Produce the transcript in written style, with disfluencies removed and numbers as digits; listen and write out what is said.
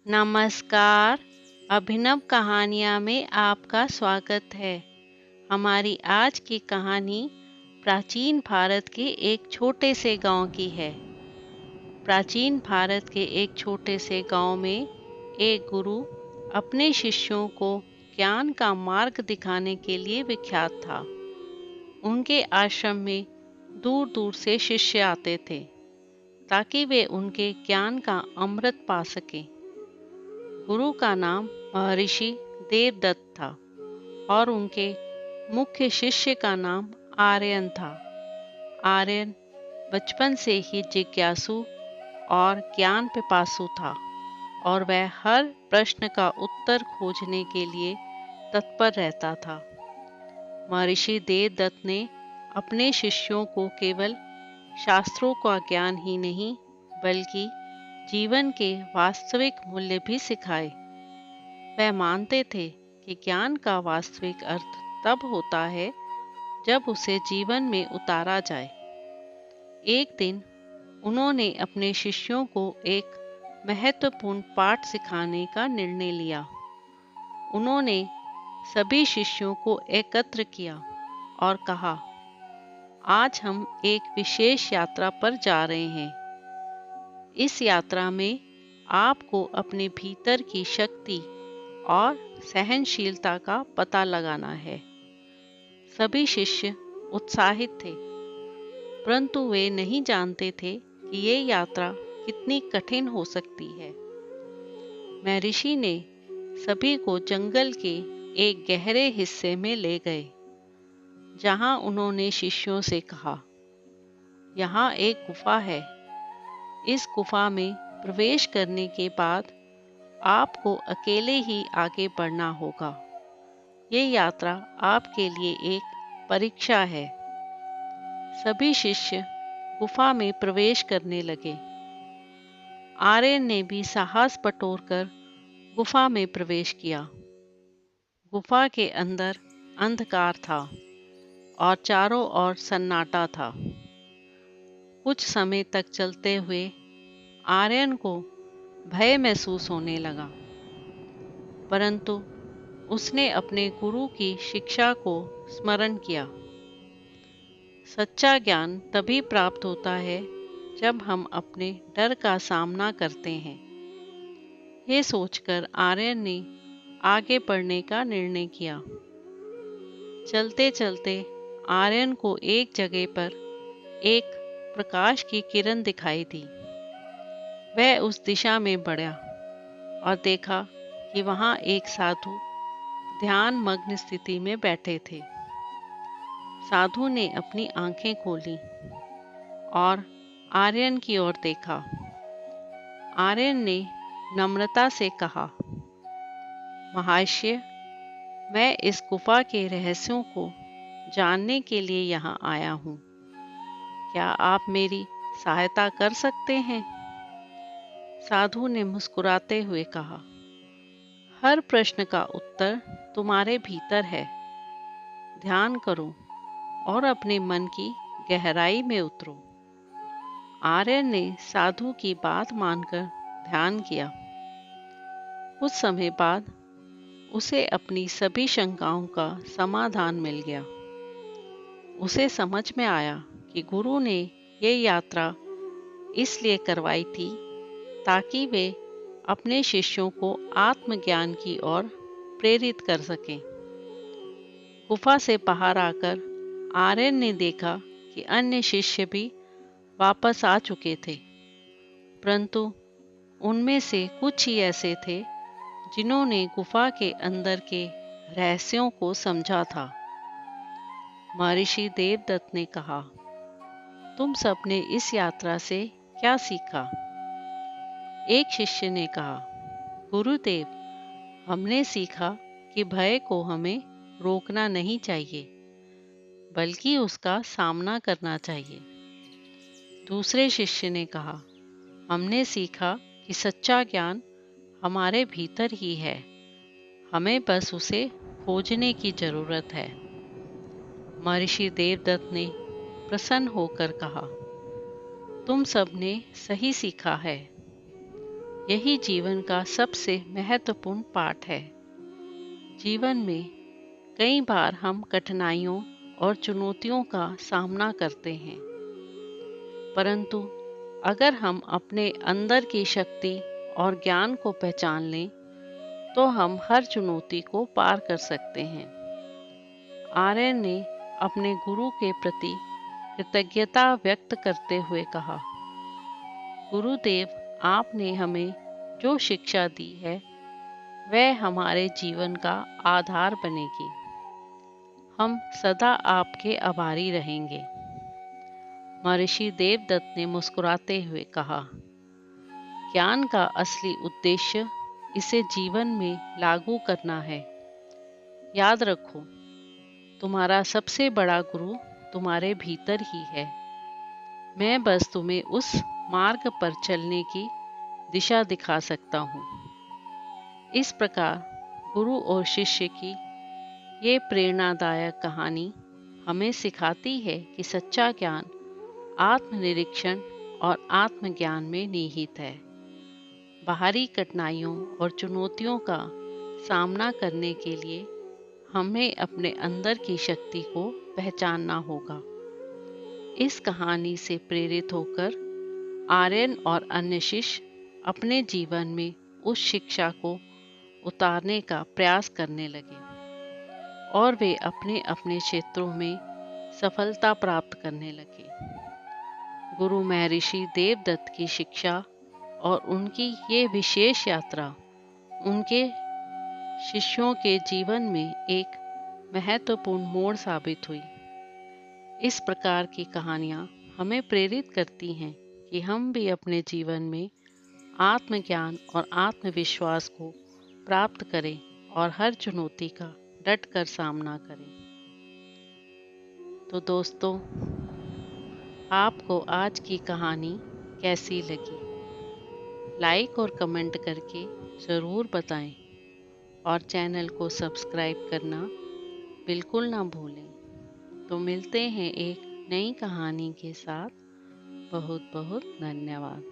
नमस्कार। अभिनव कहानियाँ में आपका स्वागत है। हमारी आज की कहानी प्राचीन भारत के एक छोटे से गांव की है। प्राचीन भारत के एक छोटे से गांव में एक गुरु अपने शिष्यों को ज्ञान का मार्ग दिखाने के लिए विख्यात था। उनके आश्रम में दूर दूर से शिष्य आते थे ताकि वे उनके ज्ञान का अमृत पा सकें। गुरु का नाम महर्षि देवदत्त था और उनके मुख्य शिष्य का नाम आर्यन था। आर्यन बचपन से ही जिज्ञासु और ज्ञान पिपासु था और वह हर प्रश्न का उत्तर खोजने के लिए तत्पर रहता था। महर्षि देवदत्त ने अपने शिष्यों को केवल शास्त्रों का ज्ञान ही नहीं बल्कि जीवन के वास्तविक मूल्य भी सिखाए। वह मानते थे कि ज्ञान का वास्तविक अर्थ तब होता है जब उसे जीवन में उतारा जाए। एक दिन उन्होंने अपने शिष्यों को एक महत्वपूर्ण पाठ सिखाने का निर्णय लिया। उन्होंने सभी शिष्यों को एकत्र किया और कहा, आज हम एक विशेष यात्रा पर जा रहे हैं। इस यात्रा में आपको अपने भीतर की शक्ति और सहनशीलता का पता लगाना है। सभी शिष्य उत्साहित थे, परंतु वे नहीं जानते थे कि ये यात्रा कितनी कठिन हो सकती है। महर्षि ने सभी को जंगल के एक गहरे हिस्से में ले गए, जहां उन्होंने शिष्यों से कहा, यहाँ एक गुफा है। इस गुफा में प्रवेश करने के बाद आपको अकेले ही आगे बढ़ना होगा। ये यात्रा आपके लिए एक परीक्षा है। सभी शिष्य गुफा में प्रवेश करने लगे। आर्यन ने भी साहस बटोरकर गुफा में प्रवेश किया। गुफा के अंदर अंधकार था और चारों ओर सन्नाटा था। कुछ समय तक चलते हुए आर्यन को भय महसूस होने लगा, परंतु उसने अपने गुरु की शिक्षा को स्मरण किया। सच्चा ज्ञान तभी प्राप्त होता है जब हम अपने डर का सामना करते हैं। ये सोचकर आर्यन ने आगे बढ़ने का निर्णय किया। चलते चलते आर्यन को एक जगह पर एक प्रकाश की किरण दिखाई दी। वह उस दिशा में बढ़ा और देखा कि वहां एक साधु ध्यान मग्न स्थिति में बैठे थे। साधु ने अपनी आंखें खोली और आर्यन की ओर देखा। आर्यन ने नम्रता से कहा, महाशय, मैं इस गुफा के रहस्यों को जानने के लिए यहाँ आया हूँ। क्या आप मेरी सहायता कर सकते हैं? साधु ने मुस्कुराते हुए कहा, हर प्रश्न का उत्तर तुम्हारे भीतर है। ध्यान करो और अपने मन की गहराई में उतरो। आर्यन ने साधु की बात मानकर ध्यान किया। कुछ समय बाद उसे अपनी सभी शंकाओं का समाधान मिल गया। उसे समझ में आया कि गुरु ने ये यात्रा इसलिए करवाई थी ताकि वे अपने शिष्यों को आत्मज्ञान की ओर प्रेरित कर सकें। गुफा से बाहर आकर आर्यन ने देखा कि अन्य शिष्य भी वापस आ चुके थे, परंतु उनमें से कुछ ही ऐसे थे जिन्होंने गुफा के अंदर के रहस्यों को समझा था। महर्षि देवदत्त ने कहा, तुम सबने इस यात्रा से क्या सीखा? एक शिष्य ने कहा, गुरुदेव, हमने सीखा कि भय को हमें रोकना नहीं चाहिए, बल्कि उसका सामना करना चाहिए। दूसरे शिष्य ने कहा, हमने सीखा कि सच्चा ज्ञान हमारे भीतर ही है, हमें बस उसे खोजने की जरूरत है। महर्षि देवदत्त ने प्रसन्न होकर कहा, तुम सबने सही सीखा है। यही जीवन का सबसे महत्वपूर्ण पाठ है। जीवन में कई बार हम कठिनाइयों और चुनौतियों का सामना करते हैं, परंतु अगर हम अपने अंदर की शक्ति और ज्ञान को पहचान लें, तो हम हर चुनौती को पार कर सकते हैं। आर्यन ने अपने गुरु के प्रति कृतज्ञता व्यक्त करते हुए कहा, गुरुदेव, आपने हमें जो शिक्षा दी है वह हमारे जीवन का आधार बनेगी। हम सदा आपके आभारी रहेंगे। महर्षि देवदत्त ने मुस्कुराते हुए कहा, ज्ञान का असली उद्देश्य इसे जीवन में लागू करना है। याद रखो, तुम्हारा सबसे बड़ा गुरु तुम्हारे भीतर ही है। मैं बस तुम्हें उस मार्ग पर चलने की दिशा दिखा सकता हूँ। इस प्रकार गुरु और शिष्य की ये प्रेरणादायक कहानी हमें सिखाती है कि सच्चा ज्ञान आत्मनिरीक्षण और आत्मज्ञान में निहित है। बाहरी कठिनाइयों और चुनौतियों का सामना करने के लिए हमें अपने अंदर की शक्ति को पहचानना होगा। इस कहानी से प्रेरित होकर आर्यन और अन्य शिष्य अपने जीवन में उस शिक्षा को उतारने का प्रयास करने लगे और वे अपने अपने क्षेत्रों में सफलता प्राप्त करने लगे। गुरु महर्षि देवदत्त की शिक्षा और उनकी ये विशेष यात्रा उनके शिष्यों के जीवन में एक महत्वपूर्ण मोड़ साबित हुई। इस प्रकार की कहानियाँ हमें प्रेरित करती हैं कि हम भी अपने जीवन में आत्मज्ञान और आत्मविश्वास को प्राप्त करें और हर चुनौती का डट कर सामना करें। तो दोस्तों, आपको आज की कहानी कैसी लगी? लाइक और कमेंट करके ज़रूर बताएं और चैनल को सब्सक्राइब करना बिल्कुल ना भूलें। तो मिलते हैं एक नई कहानी के साथ। बहुत बहुत धन्यवाद।